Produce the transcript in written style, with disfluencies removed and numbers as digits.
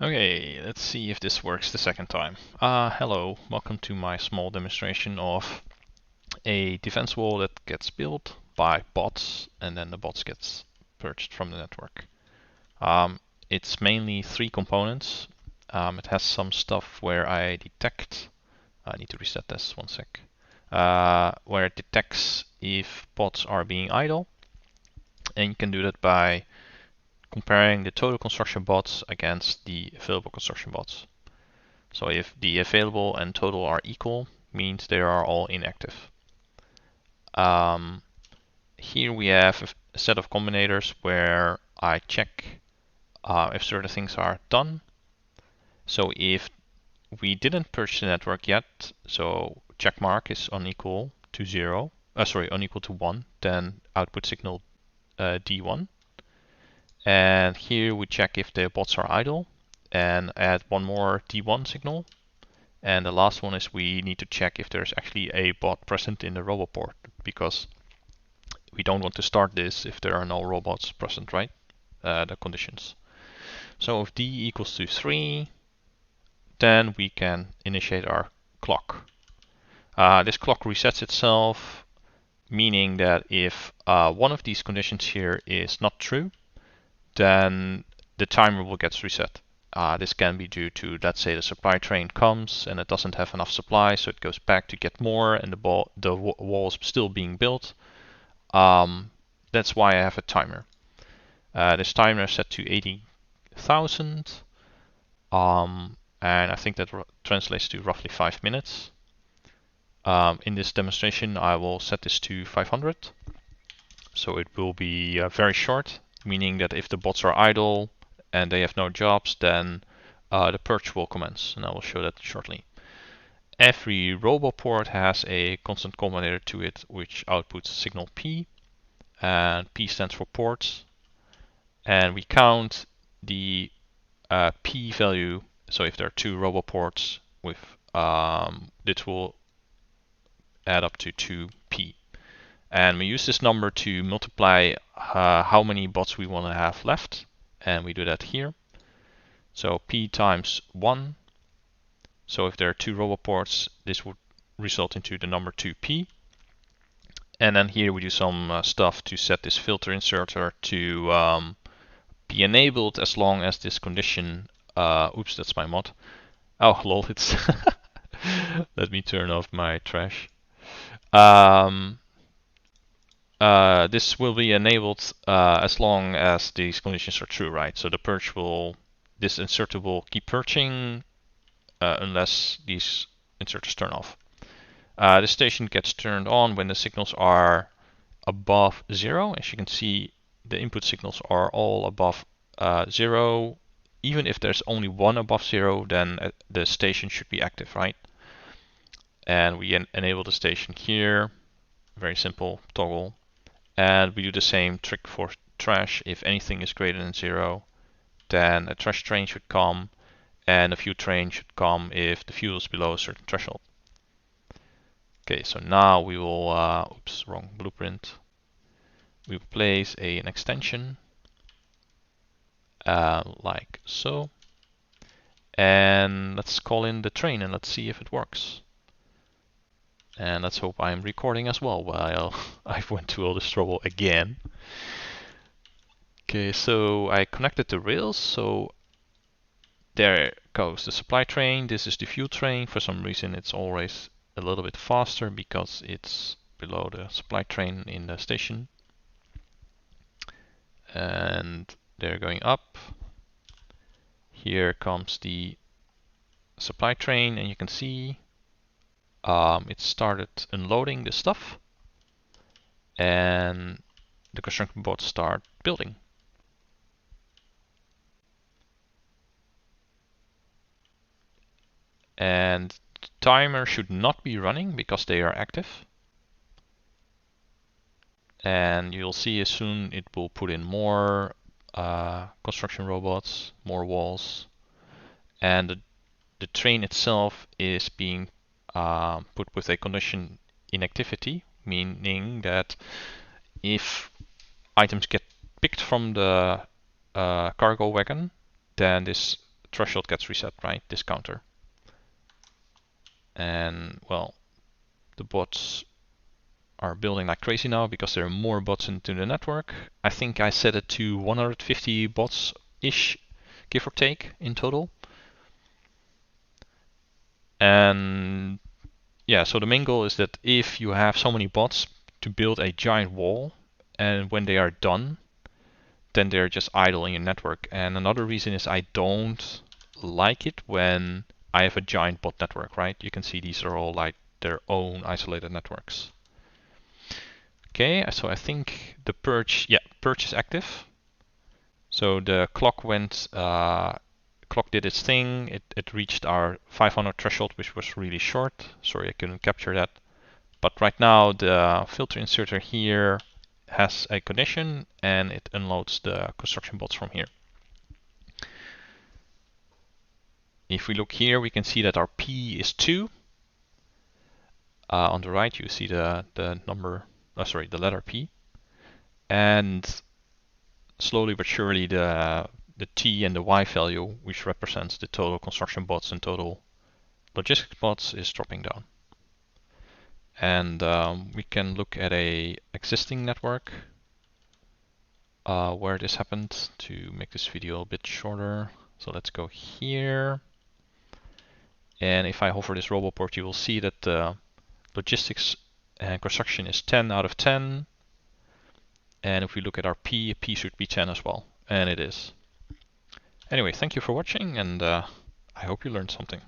Okay, let's see if this works the second time. Hello, welcome to my small demonstration of a defense wall that gets built by bots and then the bots gets purged from the network. It's mainly three components. It has some stuff where I detect, I need to reset this, one sec, where it detects if bots are being idle, and you can do that by comparing the total construction bots against the available construction bots. So if the available and total are equal, means they are all inactive. Here we have a set of combinators where I check if certain things are done. So if we didn't purge the network yet, so check mark is unequal to 0, unequal to 1, then output signal D1. And here we check if the bots are idle and add one more D1 signal. And the last one is we need to check if there's actually a bot present in the robot port, because we don't want to start this if there are no robots present, right? The conditions. So if D equals to 3, then we can initiate our clock. This clock resets itself, meaning that if one of these conditions here is not true, then the timer will get reset. This can be due to, let's say, the supply train comes and it doesn't have enough supply, so it goes back to get more, and the wall is still being built. That's why I have a timer. This timer is set to 80,000, and I think that translates to roughly 5 minutes. In this demonstration, I will set this to 500, so it will be very short, meaning that if the bots are idle and they have no jobs, then the purge will commence, and I will show that shortly. Every robot port has a constant combinator to it, which outputs signal P, and P stands for ports. And we count the P value, so if there are two robot ports, with this will add up to 2P. And we use this number to multiply how many bots we want to have left, and we do that here. So P times 1. So if there are two robot ports, this would result into the number 2P. And then here we do some stuff to set this filter inserter to be enabled as long as this condition, oops, that's my mod. Oh, lol, it's, let me turn off my trash. This will be enabled as long as these conditions are true, right? So the purge will, this inserter will keep purging unless these inserters turn off. The station gets turned on when the signals are above 0. As you can see, the input signals are all above 0. Even if there's only one above 0, then the station should be active, right? And we enable the station here. Very simple toggle. And we do the same trick for trash. If anything is greater than 0, then a trash train should come, and a fuel train should come if the fuel is below a certain threshold. Okay, so now we will, oops, wrong blueprint. We will place an extension like so. And let's call in the train and let's see if it works. And let's hope I'm recording as well while I went to all this trouble again. Okay, so I connected the rails, so there goes the supply train. This is the fuel train. For some reason it's always a little bit faster because it's below the supply train in the station. And they're going up. Here comes the supply train, and you can see it started unloading the stuff, and the construction bots start building. And the timer should not be running because they are active. And you'll see as soon it will put in more construction robots, more walls, and the train itself is being put with a condition inactivity, meaning that if items get picked from the cargo wagon, then this threshold gets reset, right? This counter. And well, the bots are building like crazy now because there are more bots into the network. I think I set it to 150 bots-ish, give or take, in total. And yeah, so the main goal is that if you have so many bots to build a giant wall, and when they are done, then they're just idle in your network. And another reason is I don't like it when I have a giant bot network, right? You can see these are all like their own isolated networks. Okay, so I think the purge, yeah, purge is active. So the clock went, clock did its thing. It reached our 500 threshold, which was really short. Sorry, I couldn't capture that. But right now the filter inserter here has a condition and it unloads the construction bots from here. If we look here, we can see that our P is 2. On the right, you see the number, the letter P. And slowly but surely the T and the Y value, which represents the total construction bots and total logistics bots, is dropping down. And we can look at a existing network where this happened to make this video a bit shorter. So let's go here. And if I hover this roboport, you will see that the logistics and construction is 10 out of 10. And if we look at our P should be 10 as well. And it is. Anyway, thank you for watching, and I hope you learned something.